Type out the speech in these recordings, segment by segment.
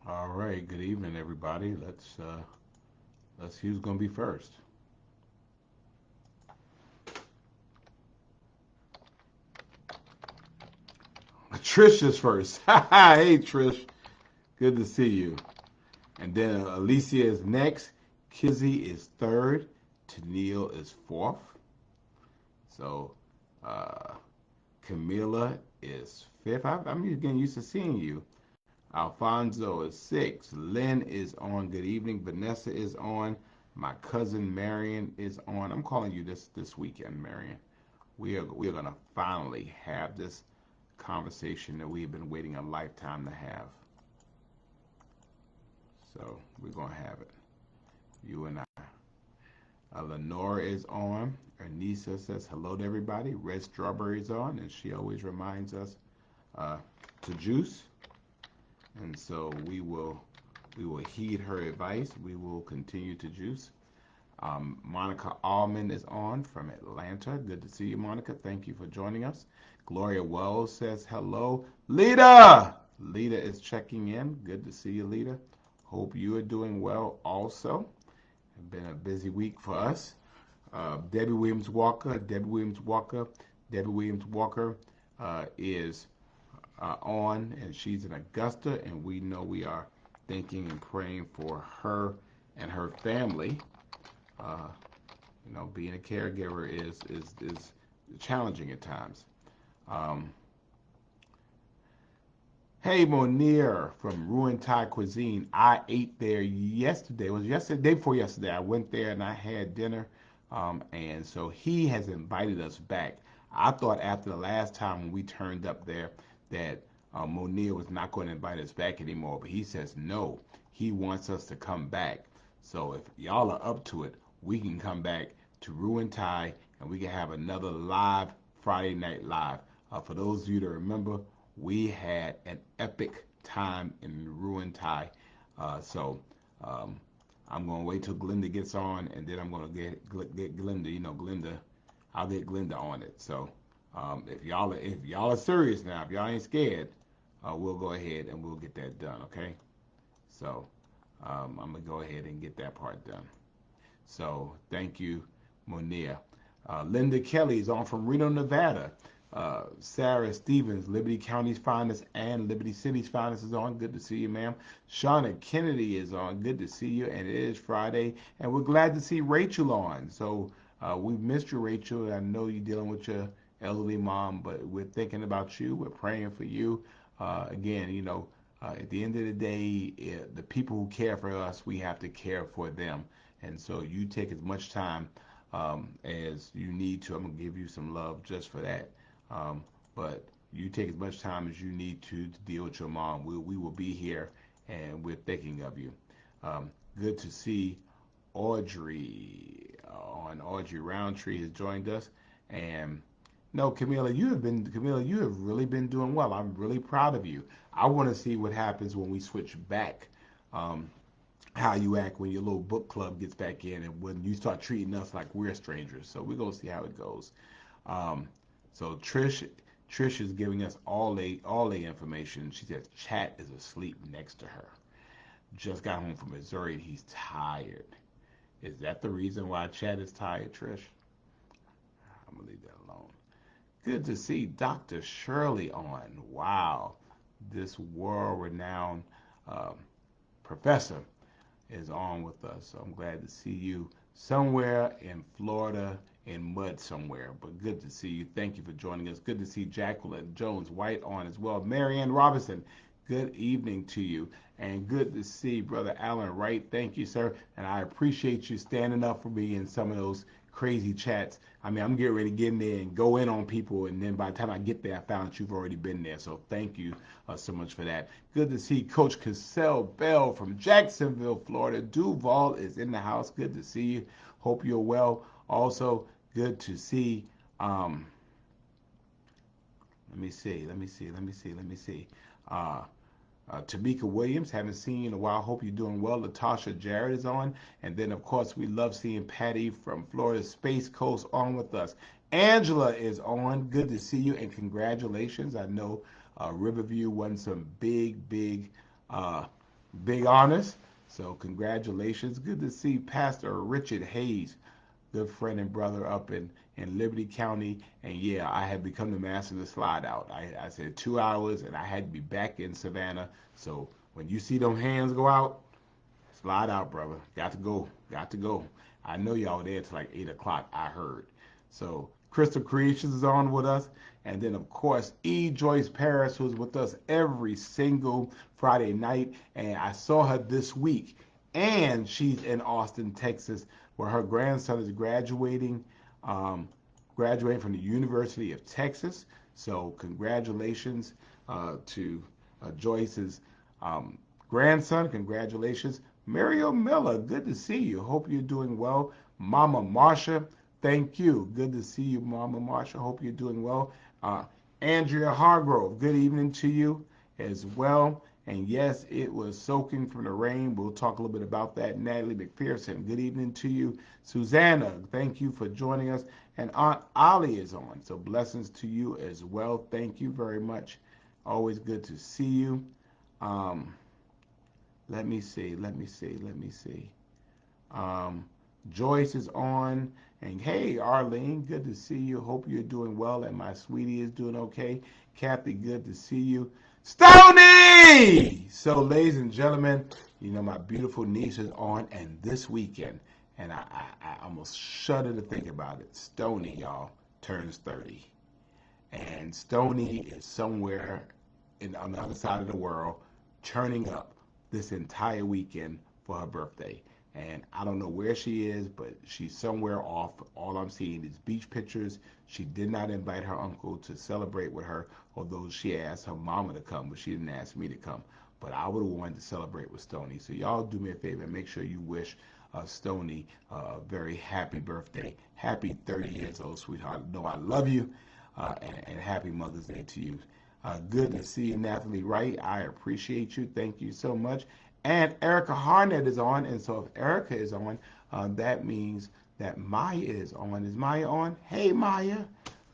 All right. Good evening, everybody. Let's see who's gonna be first. Trish is first. Hey, Trish. Good to see you. And then Alicia is next. Kizzy is third. Tennille is fourth. So uh, Camila is fifth. I'm just getting used to seeing you. Alfonso is sixth. Lynn is on. Good evening. Vanessa is on. My cousin Marion is on. I'm calling you this weekend, Marion. We are gonna finally have this conversation that we've been waiting a lifetime to have. So we're gonna have it. You and I. Lenora is on. Ernisa says hello to everybody. Red Strawberry is on, and she always reminds us uh, to juice. And so we will heed her advice. We will continue to juice. Monica Allman is on from Atlanta. Good to see you, Monica. Thank you for joining us. Gloria Wells says hello. Lita! Lita is checking in. Good to see you, Lita. Hope you are doing well also. It's been a busy week for us. Debbie Williams Walker. Debbie Williams Walker is on, and she's in Augusta, and we know we are thinking and praying for her and her family. Uh, being a caregiver is challenging at times. Um, hey, Monir from Ruin Thai Cuisine. I ate there yesterday. It was yesterday, day before yesterday. I went there and I had dinner, and so he has invited us back. I thought after the last time when we turned up there that Monir was not going to invite us back anymore, but he says no. He wants us to come back. So if y'all are up to it, we can come back to Ruin Thai and we can have another live Friday Night Live. For those of you that remember, we had an epic time in Ruin Thai. So um, I'm going to wait till Glinda gets on, and then I'm going to get Glinda. Glinda. I'll get Glinda on it. So if y'all are serious now, if y'all ain't scared, we'll go ahead and we'll get that done. Okay. So I'm gonna go ahead and get that part done. So thank you, Monia. Linda Kelly is on from Reno, Nevada. Sarah Stevens, Liberty County's finest and Liberty City's finest is on. Good to see you, ma'am. Shauna Kennedy is on. Good to see you. And it is Friday. And we're glad to see Rachel on. So we've missed you, Rachel. I know you're dealing with your elderly mom, but we're thinking about you. We're praying for you. Again, at the end of the day, the people who care for us, we have to care for them. And so you take as much time as you need to. I'm going to give you some love just for that. Um, but you take as much time as you need to deal with your mom. We will be here and we're thinking of you. Good to see Audrey on. Audrey Roundtree has joined us. And no, Camila, you have really been doing well. I'm really proud of you. I want to see what happens when we switch back. Um, how you act when your little book club gets back in and when you start treating us like we're strangers. So we're gonna see how it goes. Um, so Trish is giving us all the information. She says Chat is asleep next to her. Just got home from Missouri and he's tired. Is that the reason why Chat is tired, Trish? I'm gonna leave that alone. Good to see Dr. Shirley on. Wow, this world-renowned um, professor is on with us. So I'm glad to see you somewhere in Florida in mud somewhere. But good to see you. Thank you for joining us. Good to see Jacqueline Jones White on as well. Marianne Robinson, good evening to you. And good to see Brother Alan Wright. Thank you, sir. And I appreciate you standing up for me in some of those crazy chats. I mean, I'm getting ready to get in there and go in on people, and then by the time I get there, I found that you've already been there. So thank you so much for that. Good to see Coach Cassell Bell from Jacksonville, Florida. Duval is in the house. Good to see you. Hope you're well. Also, good to see. Um, let me see. Uh, Tamika Williams, haven't seen you in a while. Hope you're doing well. Latasha Jarrett is on. And then, of course, we love seeing Patty from Florida Space Coast on with us. Angela is on. Good to see you and congratulations. I know Riverview won some uh, big honors. So congratulations. Good to see Pastor Richard Hayes, good friend and brother up in Liberty County. And yeah, I had become the master of the slide out. I said 2 hours and I had to be back in Savannah. So when you see them hands go out, slide out, brother. Got to go. Got to go. I know y'all were there till like 8 o'clock, I heard. So Crystal Creations is on with us. And then, of course, E. Joyce Paris, who's with us every single Friday night. And I saw her this week. And she's in Austin, Texas, where her grandson is um, graduating from the University of Texas. So, congratulations to Joyce's um, grandson. Congratulations. Mario Miller, good to see you. Hope you're doing well. Mama Marsha, thank you. Good to see you, Mama Marsha. Hope you're doing well. Uh, Andrea Hargrove, good evening to you as well. And yes, it was soaking from the rain. We'll talk a little bit about that. Natalie McPherson, good evening to you. Susanna, thank you for joining us. And Aunt Ollie is on. So blessings to you as well. Thank you very much. Always good to see you. Um, let me see. Let me see. Let me see. Um, Joyce is on. And hey, Arlene, good to see you. Hope you're doing well and my sweetie is doing okay. Kathy, good to see you. Stony! So, ladies and gentlemen, you know, my beautiful niece is on, and this weekend, and I almost shudder to think about it. Stony, y'all, turns 30. And Stony is somewhere on the other side of the world turning up this entire weekend for her birthday. And I don't know where she is, but she's somewhere off. All I'm seeing is beach pictures. She did not invite her uncle to celebrate with her, although she asked her mama to come, but she didn't ask me to come. But I would have wanted to celebrate with Stony. So y'all do me a favor and make sure you wish Stony a very happy birthday. Happy 30 years old, sweetheart. Know I love you, and happy Mother's Day to you. Good to see you, Nathalie Wright. I appreciate you. Thank you so much. And Erica Harnett is on. And so if Erica is on, that means that Maya is on. Is Maya on? Hey, Maya.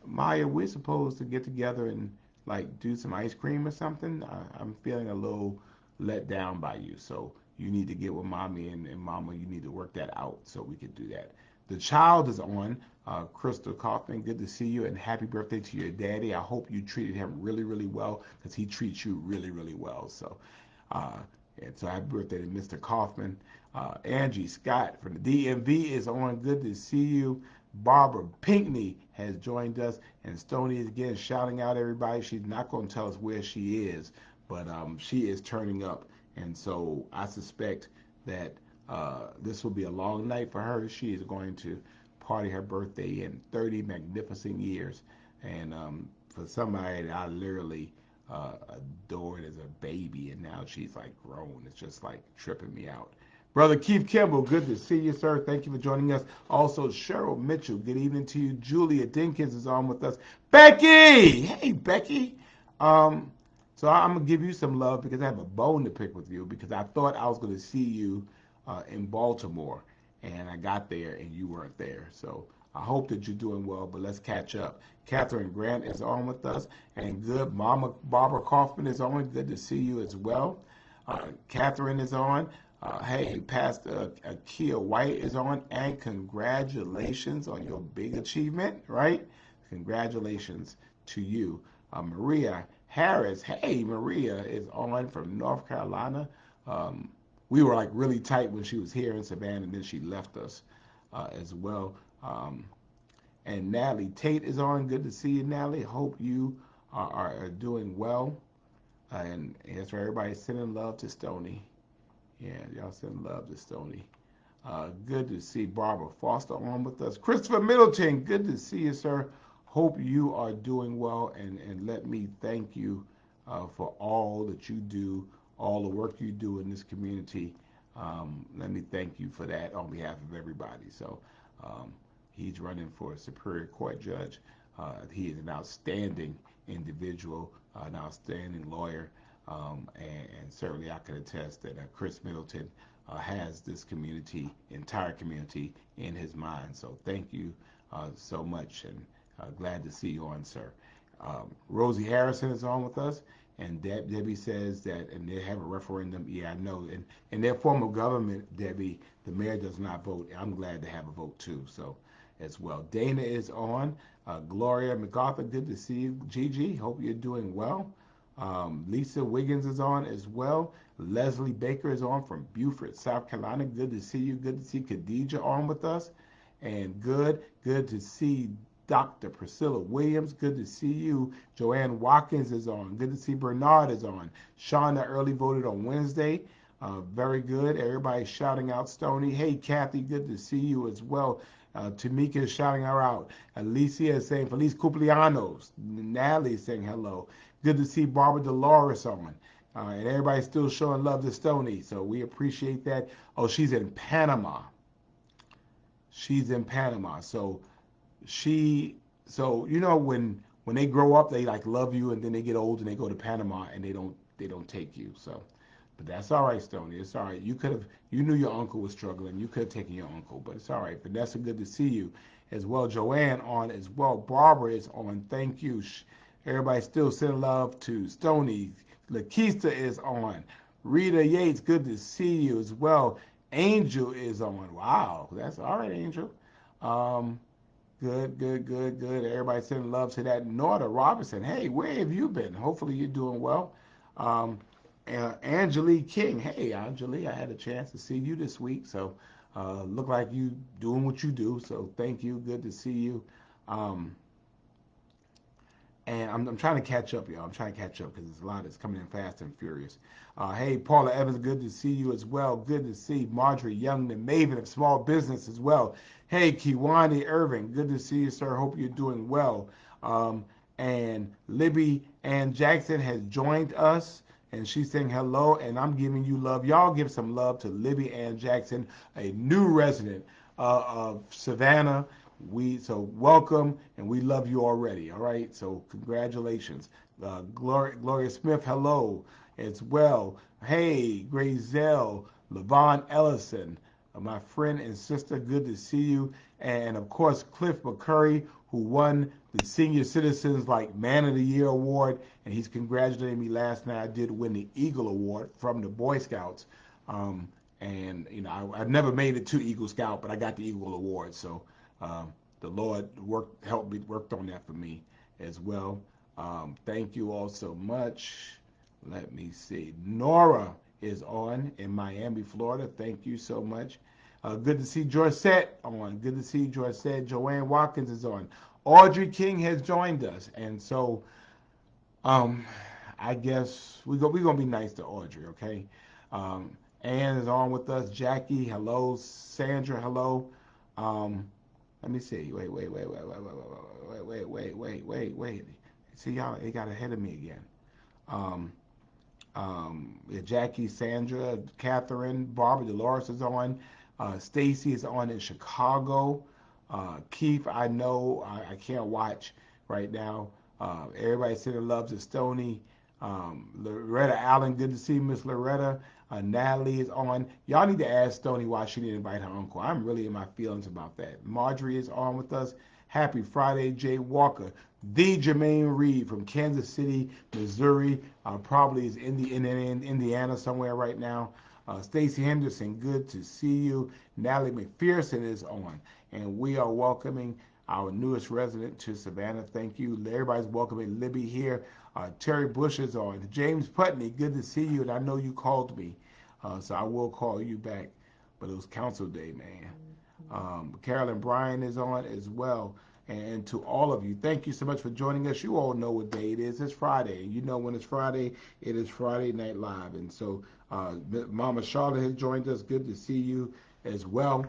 Maya, we're supposed to get together and like do some ice cream or something. I'm feeling a little let down by you. So you need to get with mommy and mama. You need to work that out so we can do that. The child is on. Crystal Kaufman, good to see you and happy birthday to your daddy. I hope you treated him really, really well because he treats you really, really well. So, uh, and so happy birthday to Mr. Kaufman. Angie Scott from the DMV is on. Good to see you. Barbara Pinkney has joined us, and Stony is again shouting out everybody. She's not going to tell us where she is, but she is turning up, and so I suspect that this will be a long night for her. She is going to party her birthday in 30 magnificent years, and for somebody that I literally adored as a baby, and now she's like grown. It's just like tripping me out. Brother Keith Kimball, good to see you, sir. Thank you for joining us. Also, Cheryl Mitchell, good evening to you. Julia Dinkins is on with us. Becky! Hey, Becky. Um, so I'm going to give you some love because I have a bone to pick with you because I thought I was going to see you in Baltimore, and I got there and you weren't there. So I hope that you're doing well, but let's catch up. Catherine Grant is on with us, and good. Mama Barbara Kaufman is on. Good to see you as well. Catherine is on. Hey, Pastor Akia White is on, and congratulations on your big achievement, right? Congratulations to you. Maria Harris, hey, Maria is on from North Carolina. Um, we were like really tight when she was here in Savannah, and then she left us as well. And Natalie Tate is on. Good to see you, Natalie. Hope you are doing well. And as for everybody, sending love to Stony. Yeah, y'all send love to Stony. Good to see Barbara Foster on with us. Christopher Middleton, good to see you, sir. Hope you are doing well, and let me thank you for all that you do, all the work you do in this community. Let me thank you for that on behalf of everybody. So um, he's running for a Superior Court judge. He is an outstanding individual, an outstanding lawyer, and certainly I can attest that Chris Middleton has this community, entire community, in his mind. So thank you so much, and Glad to see you on, sir. Rosie Harrison is on with us, and Debbie says that, and they have a referendum. Yeah, I know. And in their form of government, Debbie, the mayor does not vote. I'm glad to have a vote too. So, as well. Dana is on. Gloria MacArthur, good to see you. Gigi, hope you're doing well. Lisa Wiggins is on as well. Leslie Baker is on from Beaufort, South Carolina. Good to see you. Good to see Khadijah on with us. And good to see Dr. Priscilla Williams. Good to see you. Joanne Watkins is on. Good to see Bernard is on. Shauna early voted on Wednesday. Very good. Everybody's shouting out Stony. Hey, Kathy, good to see you as well. Tamika is shouting her out. Alicia is saying Feliz Cumpleaños. Natalie is saying hello. Good to see Barbara Dolores on. And everybody's still showing love to Stony. So we appreciate that. Oh, she's in Panama. She's in Panama. She so you know when they grow up they like love you and then they get old and they go to Panama and they don't take you. So but that's all right, Stony. It's all right. You knew your uncle was struggling. You could have taken your uncle, but it's all right. Vanessa, good to see you as well. Joanne on as well. Barbara is on. Thank you. Everybody still sending love to Stony. Lakeista is on. Rita Yates, good to see you as well. Angel is on. Wow, that's all right, Angel. Um, good. Everybody sending love to that. Norda Robinson, hey, where have you been? Hopefully you're doing well. Um, Angelique King, hey, Angelique, I had a chance to see you this week, so look like you doing what you do. So thank you. Good to see you. Um, and I'm trying to catch up, y'all. I'm trying to catch up because there's a lot that's coming in fast and furious. Hey, Paula Evans, good to see you as well. Good to see Marjorie Young, the Maven of Small Business as well. Hey, Kiwani Irving, good to see you, sir. Hope you're doing well. And Libby Ann Jackson has joined us, and she's saying hello, and I'm giving you love. Y'all give some love to Libby Ann Jackson, a new resident of Savannah. So welcome, and we love you already. All right, so congratulations. Gloria Smith, hello as well. Hey, Grayzell, Levon Ellison, my friend and sister, good to see you. And of course, Cliff McCurry, who won the Senior Citizens like Man of the Year award, and he's congratulating me last night. I did win the Eagle Award from the Boy Scouts. And you know, I've never made it to Eagle Scout, but I got the Eagle Award. So the Lord worked on that for me as well. Thank you all so much. Let me see. Nora is on in Miami, Florida. Thank you so much. Good to see Jorsette on. Good to see Jorsette. Joanne Watkins is on. Audrey King has joined us, and so um, I guess we're gonna be nice to Audrey, okay? Um, Ann is on with us. Jackie, hello. Sandra, hello. Um, Let me see. Wait. See y'all, it got ahead of me again. Um, yeah, Jackie, Sandra, Catherine, Barbara Dolores is on. Stacy is on in Chicago. Keith, I know I can't watch right now. Everybody sending love to Stony. Loretta Allen, good to see Miss Loretta. Natalie is on. Y'all need to ask Stony why she didn't invite her uncle. I'm really in my feelings about that. Marjorie is on with us. Happy Friday, Jay Walker. The Jermaine Reed from Kansas City, Missouri. Probably is in Indiana somewhere right now. Stacy Henderson, good to see you. Natalie McPherson is on. And we are welcoming our newest resident to Savannah. Thank you. Everybody's welcoming Libby here. Terry Bush is on. James Putney, good to see you. And I know you called me, so I will call you back. But it was Council Day, man. Carolyn Bryan is on as well. And to all of you, thank you so much for joining us. You all know what day it is. It's Friday. You know when it's Friday, it is Friday Night Live. And so Mama Charlotte has joined us. Good to see you as well.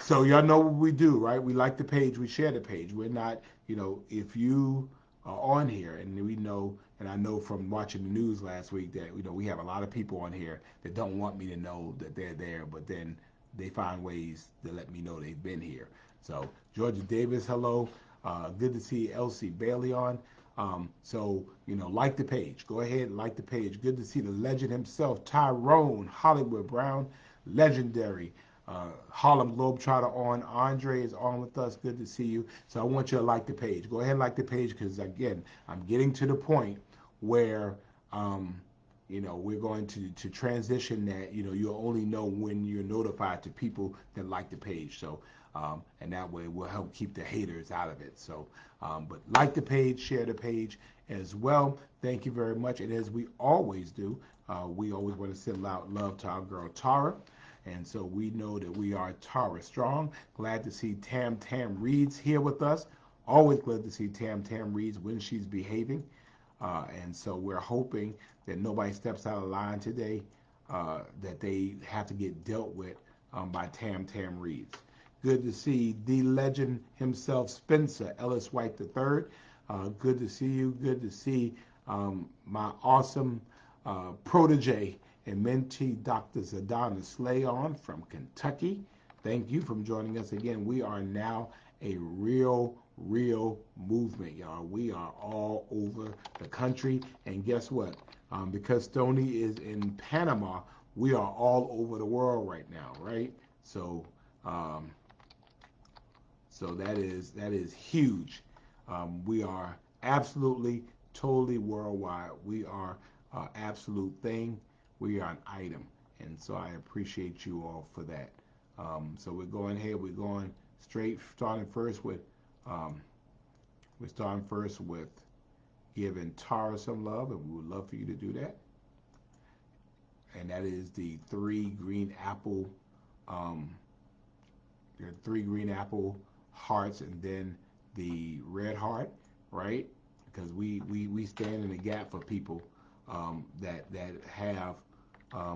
So y'all know what we do, right? We like the page, we share the page. We're not, if you are on here, and we know, and I know from watching the news last week that we have a lot of people on here that don't want me to know that they're there, but then they find ways to let me know they've been here. So Georgia Davis, hello. Good to see Elsie Bailey on. Like the page. Go ahead and like the page. Good to see the legend himself, Tyrone Hollywood Brown, legendary. Harlem Globetrotter on. Andre is on with us. Good to see you. So I want you to like the page. Go ahead and like the page because, again, I'm getting to the point where, we're going to transition that, you'll only know when you're notified to people that like the page. So, and that way we'll help keep the haters out of it. So, but like the page, share the page as well. Thank you very much. And as we always do, we always want to send out love to our girl Tara. And so we know that we are Tara Strong. Glad to see Tam Reeds here with us. Always glad to see Tam Reeds when she's behaving. And so we're hoping that nobody steps out of line today, that they have to get dealt with by Tam Reeds. Good to see the legend himself, Spencer Ellis White III. Good to see you. Good to see my awesome protege and mentee, Dr. Zadana Slayon from Kentucky. Thank you for joining us again. We are now a real movement, y'all. We are all over the country. And guess what? Because Stony is in Panama, we are all over the world right now, right? So, so that is huge. We are absolutely, totally worldwide. We are an absolute thing. We are an item. And so I appreciate you all for that. So we're going ahead. We're going straight, starting first with giving Tara some love, and we would love for you to do that. And that is the three green apple hearts, and then the red heart, right? Because we stand in the gap for people that have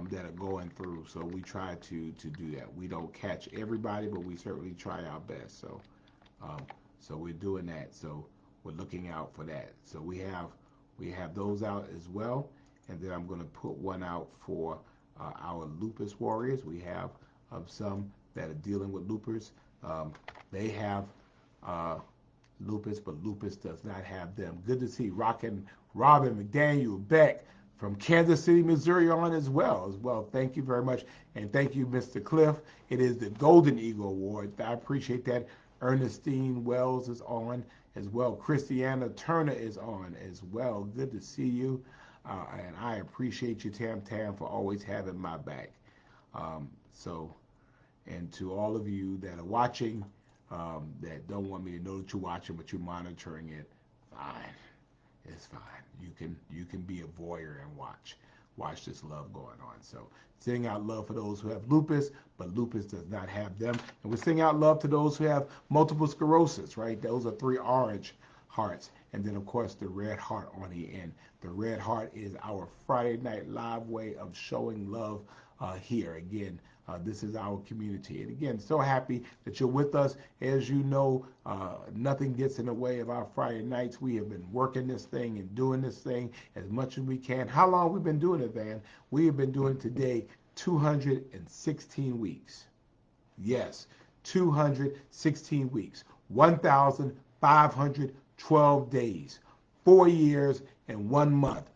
that are going through. So we try to do that. We don't catch everybody, but we certainly try our best. So so we're doing that. So we're looking out for that. So we have those out as well, and then I'm going to put one out for our lupus warriors. We have some that are dealing with lupus. They have lupus, but lupus does not have them. Good to see Rockin' Robin McDaniel Beck from Kansas City, Missouri on as well. Thank you very much. And thank you, Mr. Cliff. It is the Golden Eagle Award. I appreciate that. Ernestine Wells is on as well. Christiana Turner is on as well. Good to see you. And I appreciate you, Tam, for always having my back. And to all of you that are watching, that don't want me to know that you're watching, but you're monitoring it, fine. It's fine. You can be a voyeur and watch this love going on. So sending out love for those who have lupus, but lupus does not have them. And we're sending out love to those who have multiple sclerosis, right? Those are three orange hearts. And then, of course, the red heart on the end. The red heart is our Friday night live way of showing love here. Again, this is our community. And again, so happy that you're with us. As you know, nothing gets in the way of our Friday nights. We have been working this thing and doing this thing as much as we can. How long have we been doing it, Van? We have been doing today 216 weeks. Yes, 216 weeks. 1,512 days. 4 years and 1 month.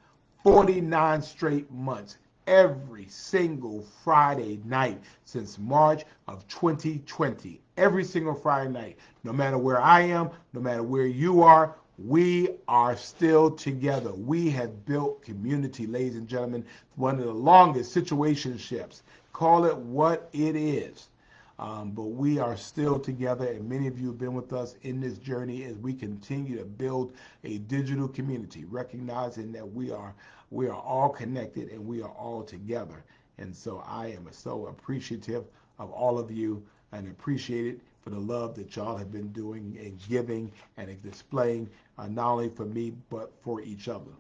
49 straight months. Every single Friday night since March of 2020. Every single Friday night. No matter where I am, no matter where you are, we are still together. We have built community, ladies and gentlemen. One of the longest situationships. Call it what it is. But we are still together, and many of you have been with us in this journey as we continue to build a digital community, recognizing that we are all connected and we are all together. And so I am so appreciative of all of you and appreciate it for the love that y'all have been doing and giving and displaying, not only for me, but for each other.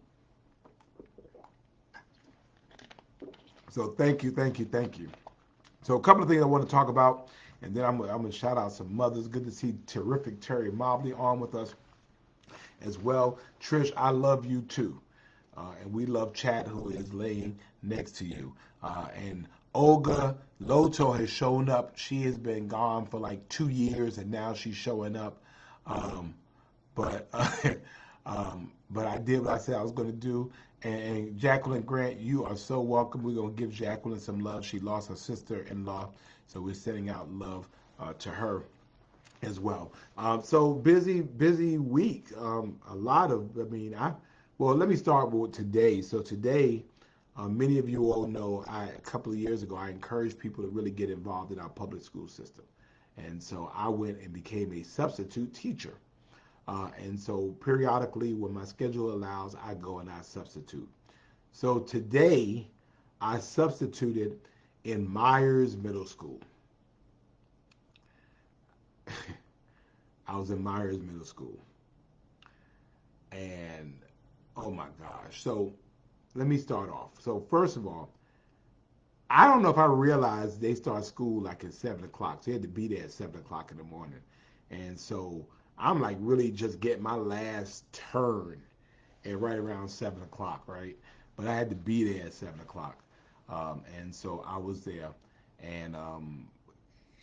So thank you. So a couple of things I want to talk about, and then I'm going to shout out some mothers. Good to see terrific Terry Mobley on with us as well. Trish, I love you too. And we love Chad, who is laying next to you. And Olga Loto has shown up. She has been gone for like 2 years, and now she's showing up. But I did what I said I was going to do, And Jacqueline Grant, you are so welcome. We're going to give Jacqueline some love. She lost her sister-in-law, so we're sending out love to her as well. So busy week. A lot of, well, let me start with today. So today, many of you all know, a couple of years ago, I encouraged people to really get involved in our public school system. And so I went and became a substitute teacher. And so periodically, when my schedule allows, I go and I substitute. So today, I substituted in Myers Middle School. I was in Myers Middle School. And oh my gosh. So let me start off. So first of all, I don't know if I realized they start school like at 7 o'clock. So you had to be there at 7 o'clock in the morning. And so I'm like really just getting my last turn at right around 7 o'clock, right? But I had to be there at 7 o'clock. And so I was there. And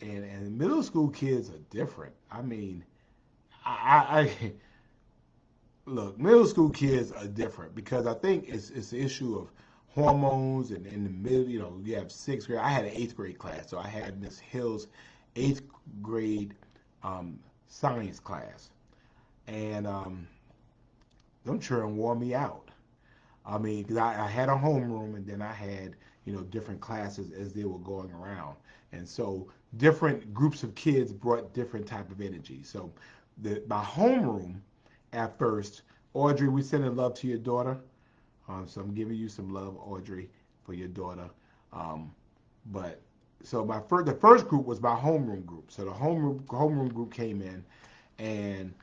and middle school kids are different. I mean, I look, middle school kids are different because I think it's the issue of hormones and in the middle, you have sixth grade. I had an eighth grade class, so I had Miss Hill's eighth grade science class, and them children wore me out. I mean, 'cause I had a homeroom and then I had, different classes as they were going around. And so different groups of kids brought different type of energy. So my homeroom at first, Audrey, we sending love to your daughter. So I'm giving you some love, Audrey, for your daughter. But so the first group was my homeroom group. So the homeroom group came in, and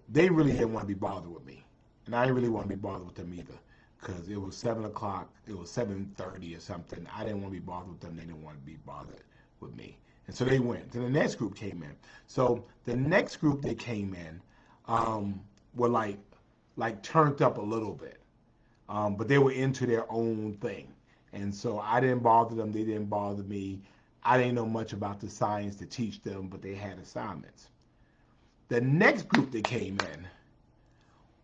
they really didn't want to be bothered with me, and I didn't really want to be bothered with them either, because it was 7 o'clock, it was 7:30 or something. I didn't want to be bothered with them. They didn't want to be bothered with me, and so they went. Then the next group came in. So the next group that came in were like turned up a little bit. But they were into their own thing. And so I didn't bother them. They didn't bother me. I didn't know much about the science to teach them, but they had assignments. The next group that came in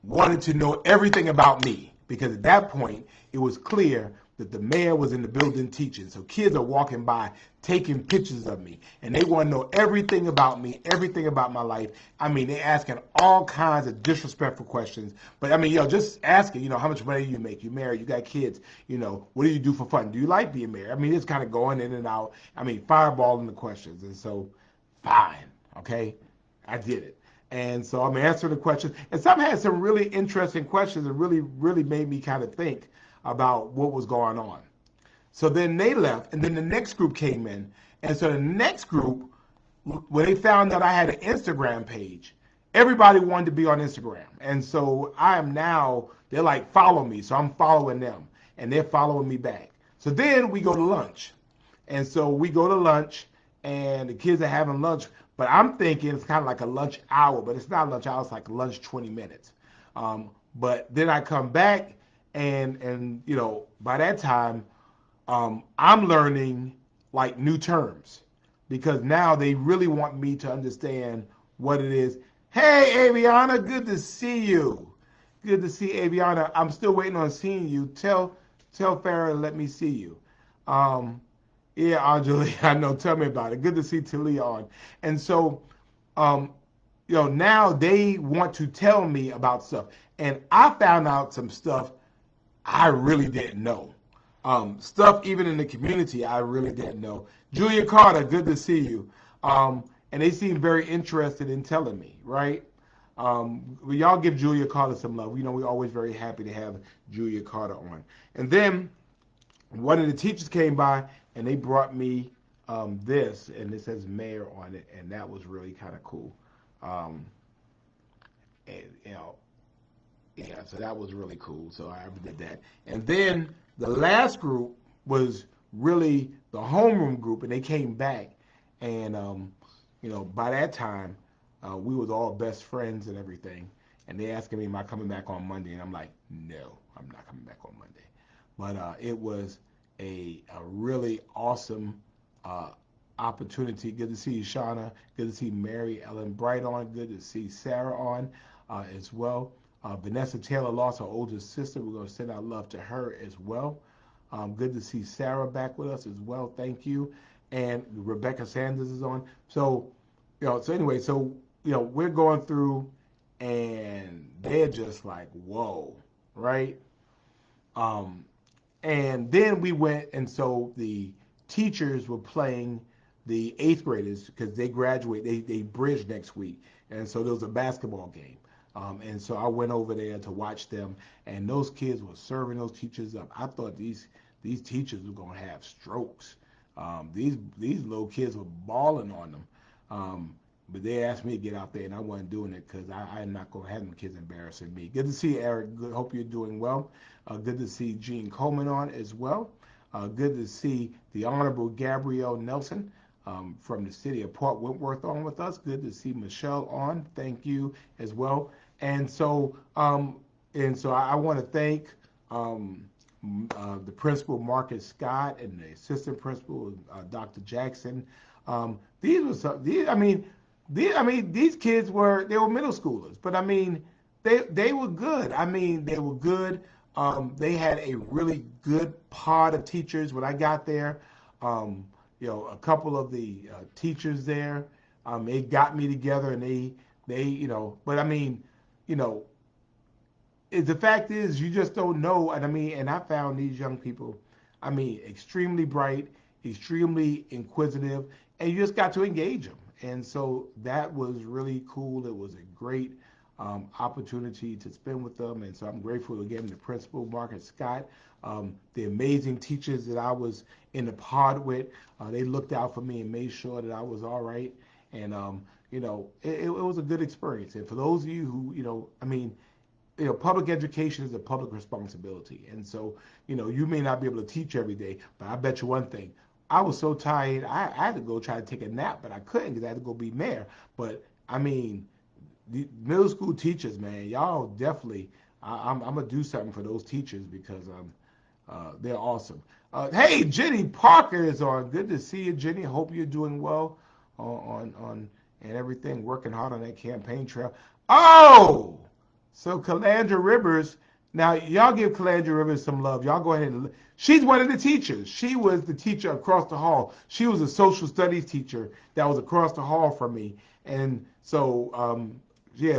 wanted to know everything about me, because at that point, it was clear that the mayor was in the building teaching. So kids are walking by taking pictures of me, and they want to know everything about me, everything about my life. I mean, they're asking all kinds of disrespectful questions. But I mean, just asking, how much money you make? You married? You got kids? What do you do for fun? Do you like being married? I mean, it's kind of going in and out. I mean, fireballing the questions. And so, fine, okay, I did it. And so I'm answering the questions. And some had some really interesting questions that really, really made me kind of think about what was going on. So then they left, and then the next group came in. And so the next group, when they found out I had an Instagram page, everybody wanted to be on Instagram. And so they're like, follow me. So I'm following them, and they're following me back. So then we go to lunch. And so we go to lunch, and the kids are having lunch. But I'm thinking it's kind of like a lunch hour, but it's not lunch hour. It's like lunch 20 minutes. But then I come back, and by that time, I'm learning like new terms, because now they really want me to understand what it is. Hey, Aviana, good to see you. Good to see Aviana. I'm still waiting on seeing you. Tell Farrah to let me see you. Yeah, Anjali, I know. Tell me about it. Good to see Talia on. And so, now they want to tell me about stuff. And I found out some stuff I really didn't know. Stuff even in the community I really didn't know. Julia Carter, good to see you. And they seem very interested in telling me, right? Y'all give Julia Carter some love. We're always very happy to have Julia Carter on. And then one of the teachers came by, and they brought me this, and it says mayor on it, and that was really kind of cool. And, yeah, so that was really cool. So I did that. And then the last group was really the homeroom group, and they came back. And, by that time, we was all best friends and everything. And they asking me, am I coming back on Monday? And I'm like, no, I'm not coming back on Monday. But it was a really awesome opportunity. Good to see you, Shauna. Good to see Mary Ellen Bright on. Good to see Sarah on as well. Vanessa Taylor lost her older sister. We're going to send our love to her as well. Good to see Sarah back with us as well. Thank you. And Rebecca Sanders is on. So, so anyway, so, we're going through and they're just like, whoa, right? Um, and then we went, and so the teachers were playing the eighth graders because they graduate, they bridge next week. And so there was a basketball game. And so I went over there to watch them, and those kids were serving those teachers up. I thought these teachers were gonna have strokes. These little kids were balling on them. But they asked me to get out there, and I wasn't doing it because I'm not gonna have them kids embarrassing me. Good to see you, Eric. Good, hope you're doing well. Good to see Gene Coleman on as well. Good to see the Honorable Gabrielle Nelson from the city of Port Wentworth on with us. Good to see Michelle on. Thank you as well. And so, I want to thank the principal, Marcus Scott, and the assistant principal, Dr. Jackson. These were some. These kids were middle schoolers, but I mean, they were good. I mean, they were good. They had a really good pod of teachers when I got there. A couple of the teachers there, they got me together, and but I mean, you know, the fact is you just don't know. And and I found these young people, extremely bright, extremely inquisitive, and you just got to engage them. And so that was really cool. It was a great opportunity to spend with them. And so I'm grateful again to Principal Marcus Scott, the amazing teachers that I was in the pod with. They looked out for me and made sure that I was all right. And it was a good experience. And for those of you who, public education is a public responsibility. And so, you may not be able to teach every day, but I bet you one thing. I was so tired, I had to go try to take a nap, but I couldn't because I had to go be mayor. But the middle school teachers, man, y'all definitely, I'm going to do something for those teachers because they're awesome. Hey, Jenny Parker is on. Good to see you, Jenny. Hope you're doing well on and everything, working hard on that campaign trail. Oh! So Calandra Rivers, now y'all give Calandra Rivers some love. Y'all go ahead and, she's one of the teachers. She was the teacher across the hall. She was a social studies teacher that was across the hall from me. And so,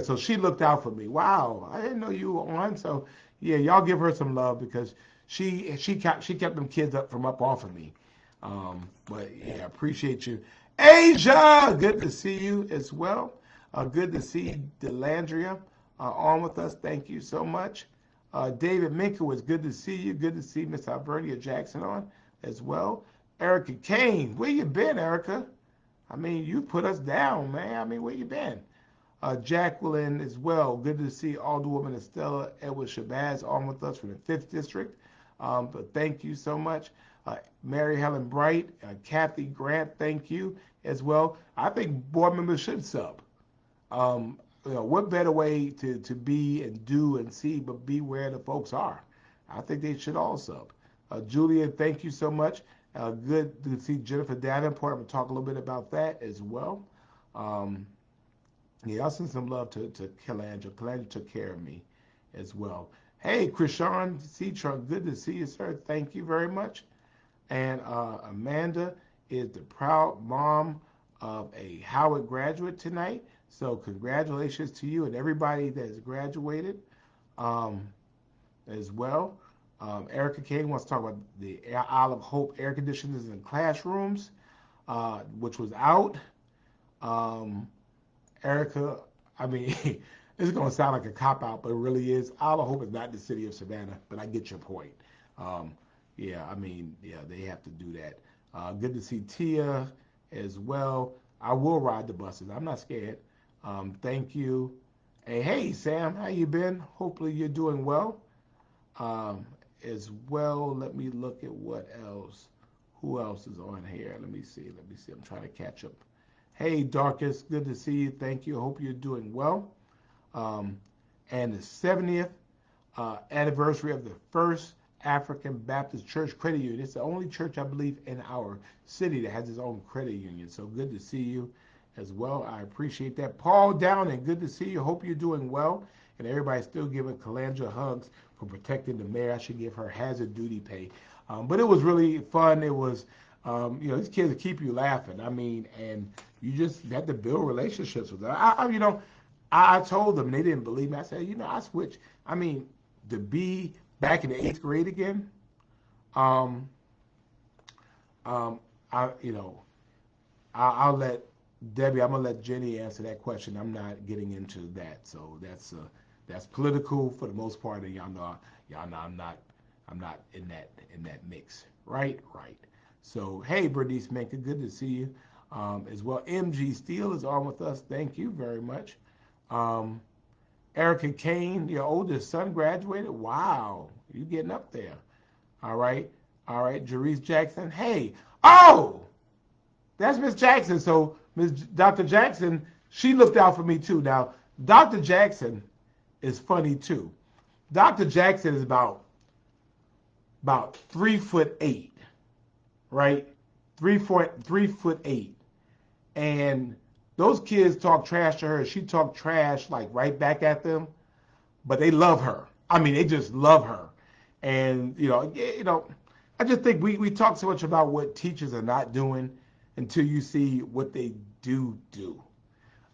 so she looked out for me. Wow, I didn't know you were on. So yeah, y'all give her some love because she kept them kids up off of me. But yeah, appreciate you. Asia, good to see you as well. Good to see Delandria on with us. Thank you so much. David Minkowitz, good to see you. Good to see Miss Albertia Jackson on as well. Erica Kane, where you been, Erica? You put us down, man. Where you been? Jacqueline as well. Good to see Alderwoman Estella Edward Shabazz on with us from the 5th District. But thank you so much. Mary Helen Bright, Kathy Grant, thank you as well. I think board members should sub. What better way to be and do and see but be where the folks are? I think they should all sub. Julia, thank you so much. Good to see Jennifer Davenport. I'm going to talk a little bit about that as well. I'll send some love to Calandra. Calandra took care of me as well. Hey, Krishan C-Trunk, good to see you, sir. Thank you very much. And Amanda is the proud mom of a Howard graduate tonight. So congratulations to you and everybody that has graduated as well. Erica Kane wants to talk about the Isle of Hope air conditioners in classrooms, which was out. Erica, it's going to sound like a cop-out, but it really is. Isle of Hope is not the city of Savannah, but I get your point. They have to do that. Good to see Tia as well. I will ride the buses. I'm not scared. Thank you. Hey, Sam, how you been? Hopefully you're doing well. As well, let me look at what else. Who else is on here? Let me see. I'm trying to catch up. Hey, Darkest, good to see you. Thank you. Hope you're doing well. And the 70th anniversary of the First African Baptist Church Credit Union. It's the only church, I believe, in our city that has its own credit union. So good to see you as well. I appreciate that. Paul Downing, good to see you. Hope you're doing well. and everybody's still giving Calandra hugs for protecting the mayor. I should give her hazard duty pay. But it was really fun. It was, these kids keep you laughing. I mean, and you just had to build relationships with them. I told them, and they didn't believe me. I said, I switched. I mean, to be back in the eighth grade again, um, I, I'll let Debbie. I'm gonna let Jenny answer that question. I'm not getting into that. So that's political for the most part, and y'all know I'm not in that mix. Right, right. So hey, Bernice Minka, good to see you as well. MG Steele is on with us. Thank you very much. Um, Erica Kane, your oldest son graduated. Wow, you getting up there. All right, all right. Jerice Jackson. Hey, oh, that's Miss Jackson. So Miss Dr. Jackson, she looked out for me too. Now, Dr. Jackson is funny too. Dr. Jackson is about 3'8", right? 3'8", and those kids talk trash to her. She talked trash like right back at them, but they love her. I mean, they just love her, and I just think we talk so much about what teachers are not doing until you see what they do,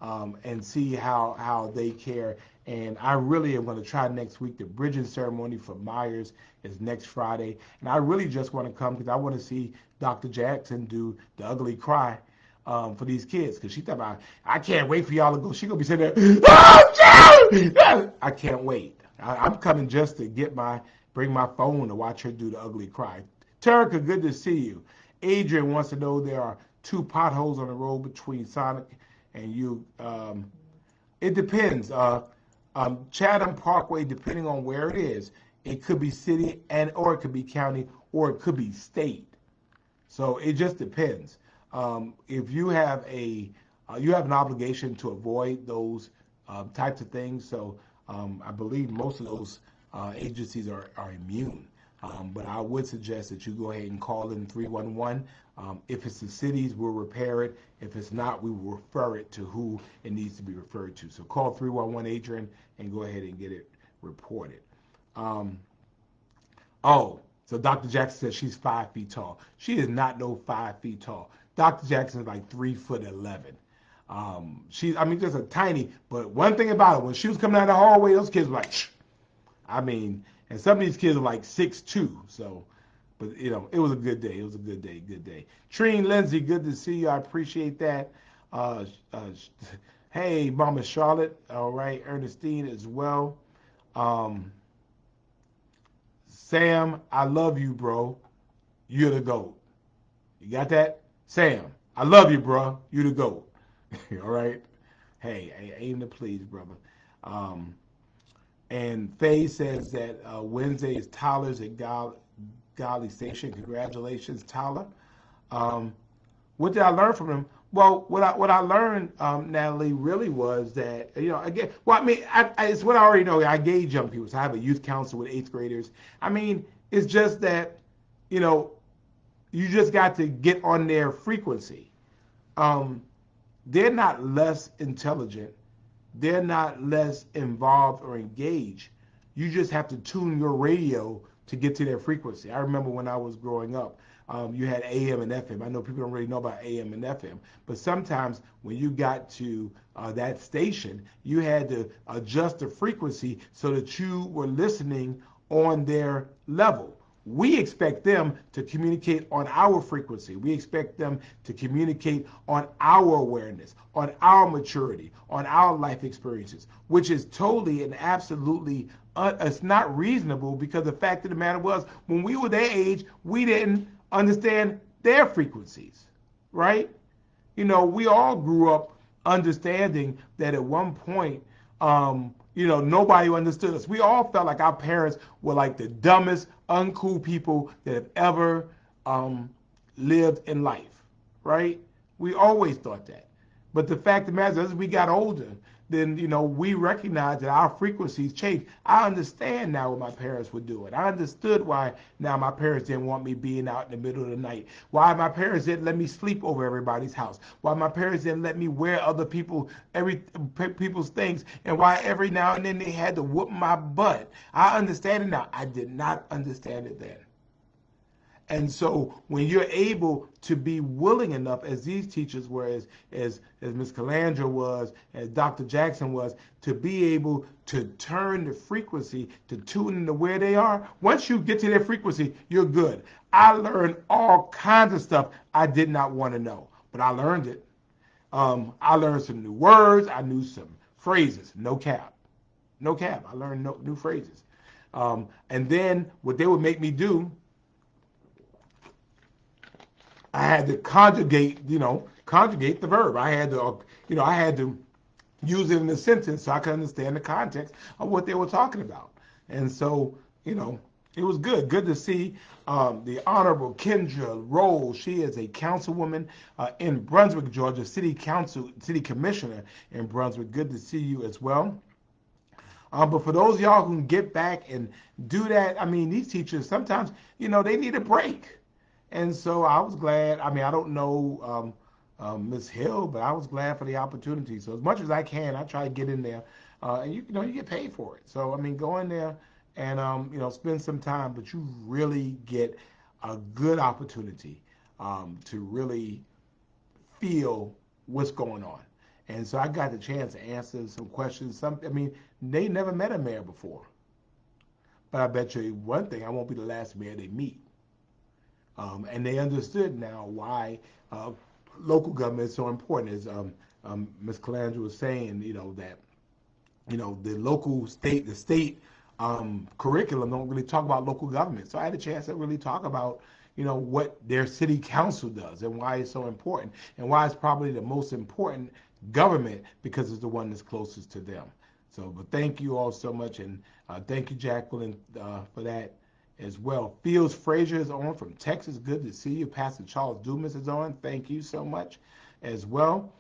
and see how they care. And I really am going to try next week. The bridging ceremony for Myers is next Friday, and I really just want to come because I want to see Dr. Jackson do the ugly cry for these kids. Because she thought about, I can't wait for y'all to go. She gonna be sitting there, oh, Joe! I can't wait. I'm coming just to bring my phone to watch her do the ugly cry. Terica, good to see you. Adrian wants to know there are 2 potholes on the road between Sonic and you. It depends. Chatham Parkway, depending on where it is, it could be city or it could be county or it could be state. So it just depends. If you have an obligation to avoid those types of things. So I believe most of those agencies are immune. But I would suggest that you go ahead and call in 311. If it's the cities, we'll repair it. If it's not, we will refer it to who it needs to be referred to. So call 311 Adrian and go ahead and get it reported. So Dr. Jackson says she's 5 feet tall. She is not no 5 feet tall. Dr. Jackson is like 3'11". Just a tiny. But one thing about it, when she was coming out of the hallway, those kids were like, shh. And some of these kids are like 6'2". So, but it was a good day. It was a good day. Good day. Treen Lindsay, good to see you. I appreciate that. Hey, Mama Charlotte. All right, Ernestine as well. Sam, I love you, bro. You're the GOAT. You got that? Sam, I love you, bro. You're the GOAT. All right? Hey, aim to please, brother. And Faye says that Wednesday is Tyler's at Golly Station. Congratulations, Tyler. What did I learn from him? Well, what I learned, Natalie, really was that, again, it's what I already know. I engage young people. So I have a youth council with 8th graders. It's just that, you just got to get on their frequency. They're not less intelligent. They're not less involved or engaged. You just have to tune your radio to get to their frequency. I remember when I was growing up, you had AM and FM. I know people don't really know about AM and FM, but sometimes when you got to that station, you had to adjust the frequency so that you were listening on their level. We expect them to communicate on our frequency. We expect them to communicate on our awareness, on our maturity, on our life experiences, which is totally and absolutely, it's not reasonable, because the fact of the matter was, when we were their age, we didn't understand their frequencies, right? We all grew up understanding that at one point, nobody understood us. We all felt like our parents were like the dumbest, uncool people that have ever lived in life, right? We always thought that. But the fact of the matter is, as we got older, then we recognize that our frequencies change. I understand now what my parents were doing. I understood why now my parents didn't want me being out in the middle of the night. Why my parents didn't let me sleep over everybody's house. Why my parents didn't let me wear other people's things. And why every now and then they had to whoop my butt. I understand it now. I did not understand it then. And so when you're able to be willing enough, as these teachers were, as Ms. Calandra was, as Dr. Jackson was, to be able to turn the frequency, to tune into where they are, once you get to their frequency, you're good. I learned all kinds of stuff I did not want to know, but I learned it. I learned some new words. I knew some phrases. No cap. No cap. I learned new phrases. And then what they would make me do, I had to conjugate the verb. I had to use it in a sentence so I could understand the context of what they were talking about. And so, you know, it was good. Good to see the Honorable Kendra Roll. She is a councilwoman in Brunswick, Georgia, city commissioner in Brunswick. Good to see you as well. But for those of y'all who can get back and do that, I mean, these teachers sometimes, they need a break. And so I was glad. I mean, I don't know Miss Hill, but I was glad for the opportunity. So as much as I can, I try to get in there, and you get paid for it. So I mean, go in there and spend some time, but you really get a good opportunity to really feel what's going on. And so I got the chance to answer some questions. I mean, they never met a mayor before, but I bet you one thing: I won't be the last mayor they meet. And they understood now why local government is so important. As Ms. Calandra was saying, that the state curriculum don't really talk about local government. So I had a chance to really talk about what their city council does and why it's so important and why it's probably the most important government because it's the one that's closest to them. So, but thank you all so much, and thank you, Jacqueline, for that as well. Fields Frazier is on from Texas. Good to see you. Pastor Charles Dumas is on. Thank you so much as well.